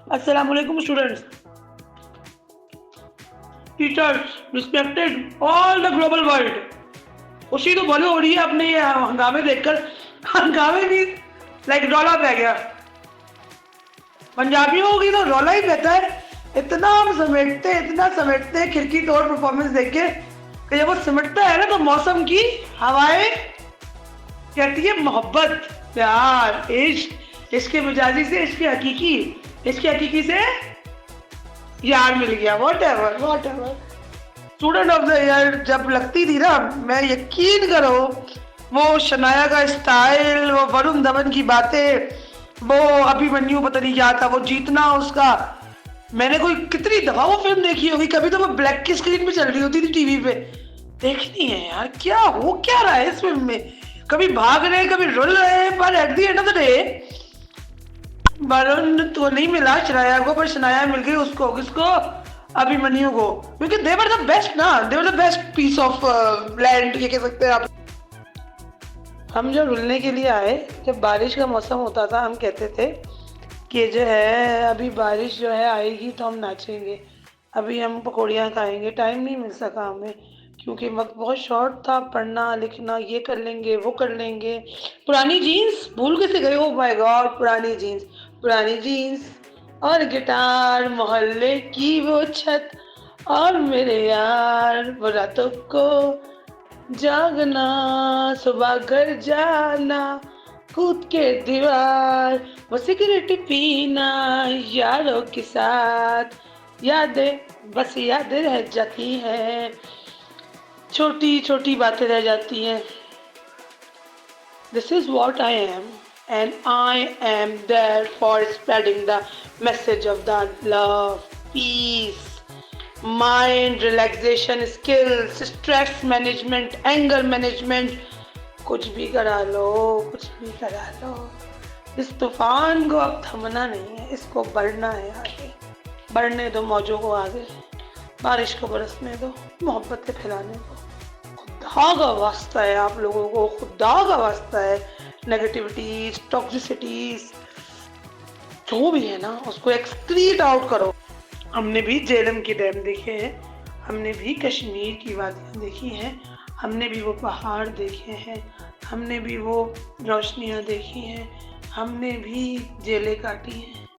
Assalamualaikum students, teachers, respected all the global world. उसी तो बोलो हो रही है अपने ये हंगामे देखकर। हंगामे भी लाइक रौला पै गया। पंजाबियों की तो रौला ही रहता है। इतना समेटते हैं खिड़की तोड़ परफॉर्मेंस देख के कि जब वो सिमटता है ना तो मौसम की हवाएं कहती है मोहब्बत, प्यार, इश्क। इसके मिजाजी से इसके हकीकी से यार मिल गया। What ever student of the year जब लगती थी ना, मैं यकीन करो वो शनाया का स्टाइल, वो वरुण धवन की बातें, वो अभिमन्यु पता नहीं क्या था, वो जीतना उसका। मैंने कोई कितनी दफा वो फिल्म देखी होगी। कभी तो वो ब्लैक की स्क्रीन पे चल रही होती थी टीवी पे। देखनी है यार क्या रहा है इस फिल्म में। कभी भाग रहे कभी रुल रहे, पर at the end of the day Varun तो नहीं मिला शनाया को, पर शनाया मिल गई उसको, किसको? अभिमन्यु को। क्योंकि दे वर द बेस्ट ना, they were the best piece of land, ये कह सकते हैं आप। हम जब रुलने के लिए आए, जब बारिश का मौसम होता था, हम कहते थे कि जो है अभी बारिश जो है आएगी तो हम नाचेंगे, अभी हम पकौड़ियाँ खाएंगे। टाइम नहीं मिल सका हमें क्योंकि वक्त बहुत शॉर्ट था। पढ़ना लिखना ये कर लेंगे वो कर लेंगे। पुरानी जीन्स भूल कैसे गए? ओ माय गॉड, पुरानी जीन्स और गिटार, मोहल्ले की वो छत, और मेरे यार वो रातों को जागना, सुबह घर जाना, कूद के दीवार, वो सिगरेट पीना यारों के साथ। यादें रह जाती हैं, छोटी छोटी बातें रह जाती हैं। This is what I am, and I am there for spreading the message of the love, peace, mind, relaxation skills, stress management, anger management. कुछ भी करा लो। इस तूफान को अब थमना नहीं है, इसको बढ़ना है आगे। बढ़ने दो मौजों को आगे, बारिश को बरसने दो, मोहब्बतें फैलाने दो। खुदा का वास्ता है आप लोगों को, खुदा का वास्ता है। नेगेटिविटीज, टॉक्सिसिटीज जो भी है ना, उसको एक्सक्रीट आउट करो। हमने भी झेलम की डैम देखे हैं, हमने भी कश्मीर की वादियाँ देखी हैं, हमने भी वो पहाड़ देखे हैं, हमने भी वो रोशनियाँ देखी हैं, हमने भी जेलें काटी हैं।